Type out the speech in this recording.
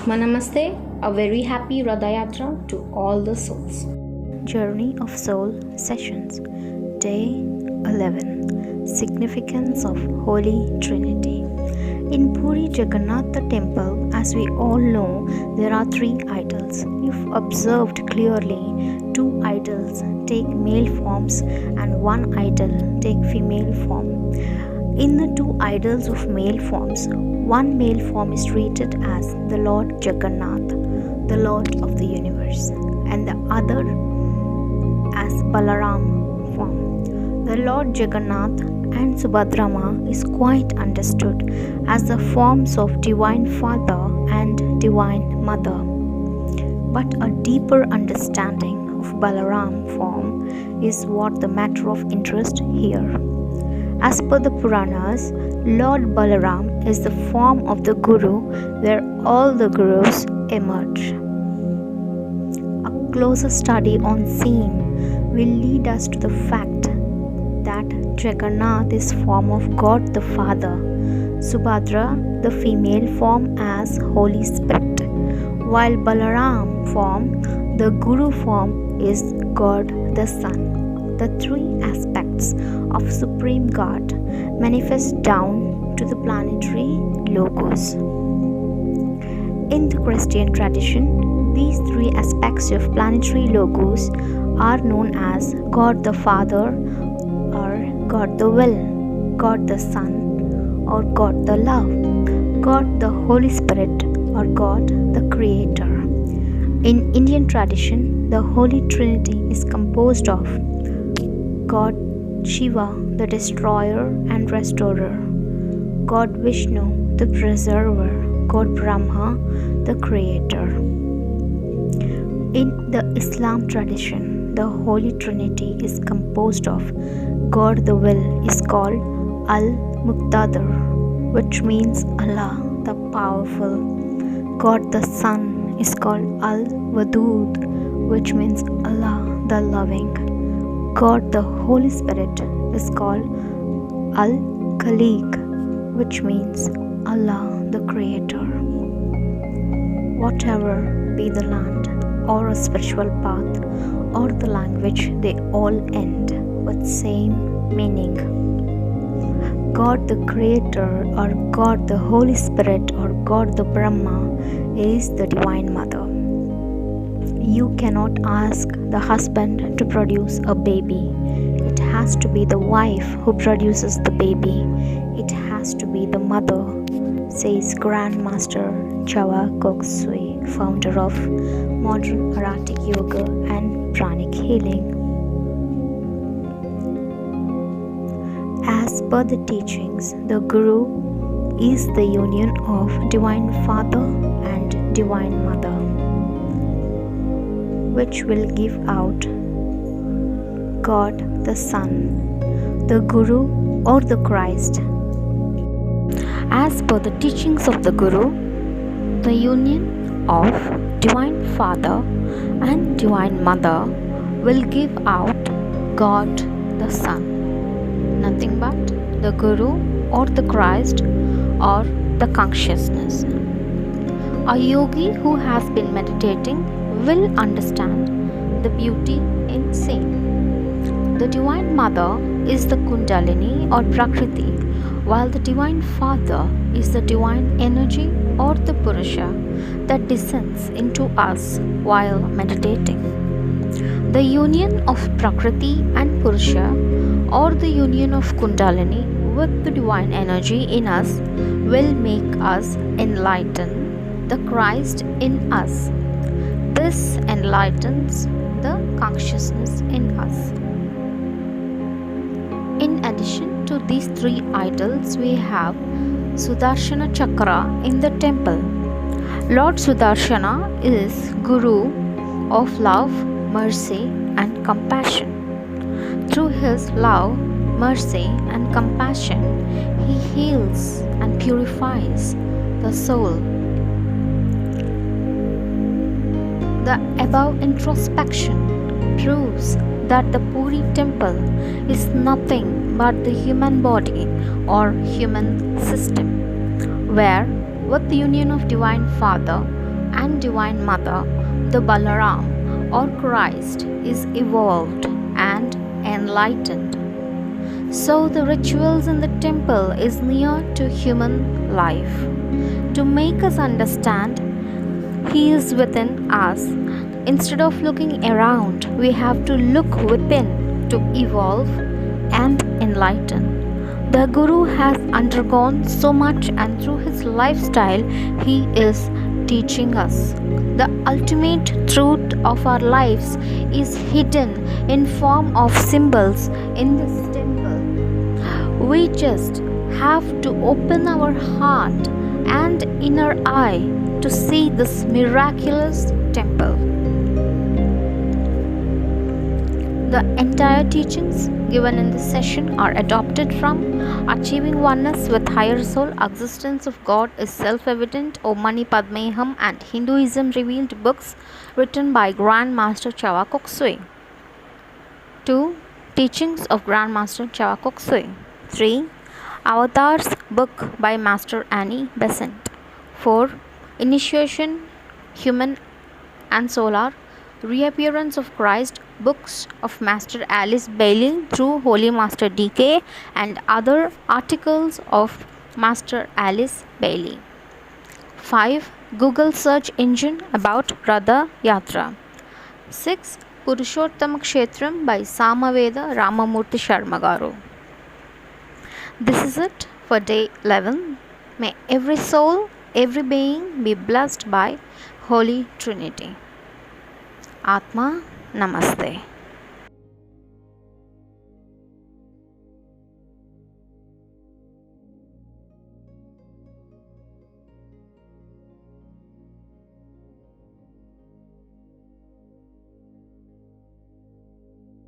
Namaste, a very happy Radhayatra to all the souls. Journey of Soul Sessions, Day 11, Significance of Holy Trinity. In Puri Jagannath temple, as we all know, there are three idols. If observed clearly, two idols take male forms and one idol take female form. In the two idols of male forms, one male form is treated as the Lord Jagannath, the Lord of the universe, and the other as Balaram form. The Lord Jagannath and Subhadrama is quite understood as the forms of Divine Father and Divine Mother. But a deeper understanding of Balaram form is what the matter of interest here. As per the Puranas, Lord Balaram is the form of the Guru where all the Gurus emerge. A closer study on same will lead us to the fact that Jagannath is form of God the Father, Subhadra the female form as Holy Spirit, while Balaram form, the Guru form is God the Son. The three aspects of Supreme God manifest down to the planetary logos. In the Christian tradition, these three aspects of planetary logos are known as God the Father or God the Will, God the Son or God the Love, God the Holy Spirit or God the Creator. In Indian tradition, the Holy Trinity is composed of God Shiva, the destroyer and restorer, God Vishnu, the preserver, God Brahma, the creator. In the Islam tradition, the Holy Trinity is composed of God the Will is called Al-Muqtadir, which means Allah the Powerful. God the Son is called Al-Wadud, which means Allah the Loving. God the Holy Spirit is called Al-Khaliq, which means Allah the Creator. Whatever be the land or a spiritual path or the language, they all end with same meaning. God the Creator or God the Holy Spirit or God the Brahma is the Divine Mother. You cannot ask the husband to produce a baby. It has to be the wife who produces the baby. It has to be the mother, says Grandmaster Chava Koksui, founder of modern Aratic yoga and pranic healing. As per the teachings, the Guru is the union of Divine Father and Divine Mother, which will give out God the Son, the Guru or the Christ. As per the teachings of the Guru, the union of Divine Father and Divine Mother will give out God the Son, nothing but the Guru or the Christ or the consciousness. A yogi who has been meditating will understand the beauty in same. The Divine Mother is the Kundalini or Prakriti, while the Divine Father is the divine energy or the Purusha that descends into us while meditating. The union of Prakriti and Purusha or the union of Kundalini with the divine energy in us will make us enlighten the Christ in us. This enlightens the consciousness in us. In addition to these three idols, we have Sudarshana Chakra in the temple. Lord Sudarshana is Guru of love, mercy, and compassion. Through his love, mercy, and compassion, he heals and purifies the soul. The above introspection proves that the Puri temple is nothing but the human body or human system, where with the union of Divine Father, and Divine Mother, the Balaram or Christ, is evolved and enlightened. So the rituals in the temple is near to human life. To make us understand He is within us, instead of looking around, we have to look within to evolve and enlighten. The Guru has undergone so much, and through his lifestyle, he is teaching us. The ultimate truth of our lives is hidden in form of symbols in this temple. We just have to open our heart and inner eye to see this miraculous temple. The entire teachings given in this session are adopted from Achieving Oneness with Higher Soul. Existence of God is self-evident, Om Mani Padme Hum, and Hinduism Revealed books written by Grand Master Chowa Kok Sui. 2. Teachings of Grand Master Chowa Kok Sui. 3. Avatars book by Master Annie Besant. 4. Initiation, Human and Solar, Reappearance of Christ, books of Master Alice Bailey through Holy Master DK, and other articles of Master Alice Bailey. 5. Google search engine about Radha Yatra. 6. Purushottama Kshetram by Samaveda Ramamurthy Sharma Garu. This is it for day 11. May every soul, every being be blessed by Holy Trinity. Atma Namaste.